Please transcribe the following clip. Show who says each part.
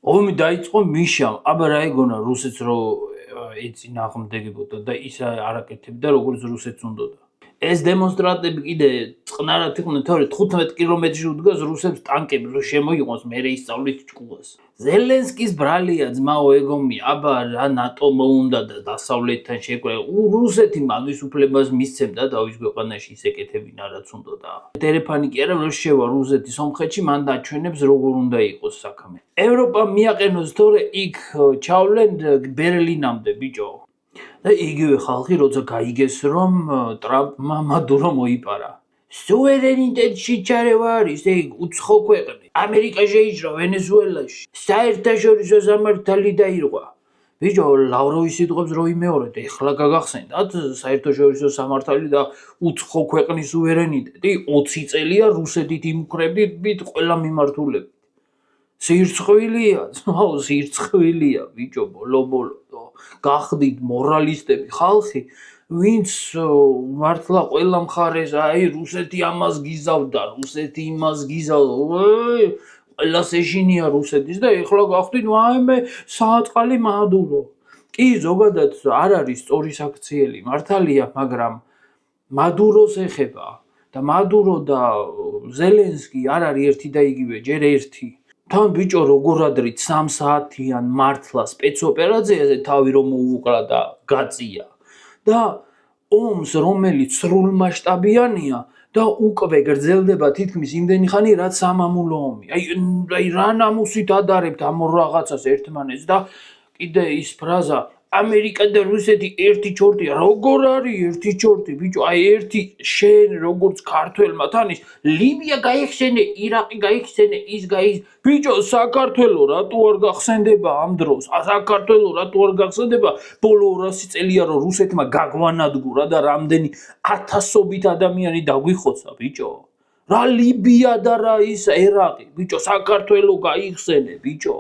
Speaker 1: ომი დაიწყო მიშამ, აბა რა ეგონა რუსეთს რო ეწინააღმდეგებოდა და ის არაკეთებდა როგორც რუსეთს უნდოდა. ეს დემონსტრანტები კიდე წყნარად იყვნენ, თორე 15 კილომეტრში უდგას რუსებს ტანკები, რომ შემოიყვანს, მერე ისწავლით ჭკუას. ზელენსკის ბრალია ძმაო ეგომი, აბა რა ნატო მოუნდა და დასავლეთთან შეკვე. რუსეთი მაგის უფლებას მისცემდა დავის ქვეყანაში ისეკეთებინა რაც უნდოდა. ტელეფონი კი არა რომ შევა რუსეთი სომხეთში, მან დაჩვენებს როგორ უნდა იყოს საქმე. ევროპა მიაყენოს თორე იქ ჩავლენ ბერლინამდე ბიჭო. და იგივე ხალხი როცა გაიგეს რომ ტრამპმა მადურო მოიპარა. სუვერენიტეტში ჩარევა არის, ეგ უცხო ქვეყნი. ამერიკა შეიჭრა ვენესუელაში. საერთაშორისო სამართალი დაირღვა. ბიჭო, ლავროვის სიტყვებს რო იმეორეთ, ეხლა გაგახსენდათ საერთაშორისო სამართალი და უცხო ქვეყნის სუვერენიტეტი 20 წელია რუსეთით იმუქრებით ყველა მიმართულებით. სირცხვილია, ძმაო, სირცხვილია, ბიჭო, ბოლო-ბოლო. გახდით მორალისტები ხალხი, ვინც მართლა ყველა მხარეს, აი რუსეთი ამას გიზავდა, რუსეთი იმას გიზავდა, ყველას ეშინია რუსეთის და ეხლა გახდით ვაიმე საწყალი მადურო. კი, ზოგადად არ არის სწორი საქციელი, მართალია, მაგრამ მადუროს ეხება და მადურო და ზელენსკი არ არის ერთი და იგივე, ჯერ ერთი. თან ბიჭო როგორ ადრით 3 საათიან მართლა სპეცოპერაციაზე თავი რომ მოუკრა და გაწია და ომს რომელიც სრულმასშტაბიანია და უკვე გრძელდება თითქმის იმდენი ხანი რაც სამამულო ომი. აი რა ნამუსით ადარებთ ამ რაღაცას ერთმანეთს და კიდე ის ფრაზა ამერიკა და რუსეთი ერთი ჩორტია. როგორ არის ერთი ჩორტი ბიჭო? აი ერთი შენ როგორც ქართველმა თანის ლიბია გაიხსენე, ირაყი გაიხსენე, ის ბიჭო საქართველო რატო არ გახსენდება ამ დროს? საქართველო რატო არ გახსენდება? ბოლო 200 წელია რომ რუსეთმა გაგვანადგურა და რამდენი ათასობით ადამიანი დაგვიხოცა ბიჭო. რა ლიბია და რა ის ერაყი ბიჭო, საქართველო გაიხსენე ბიჭო.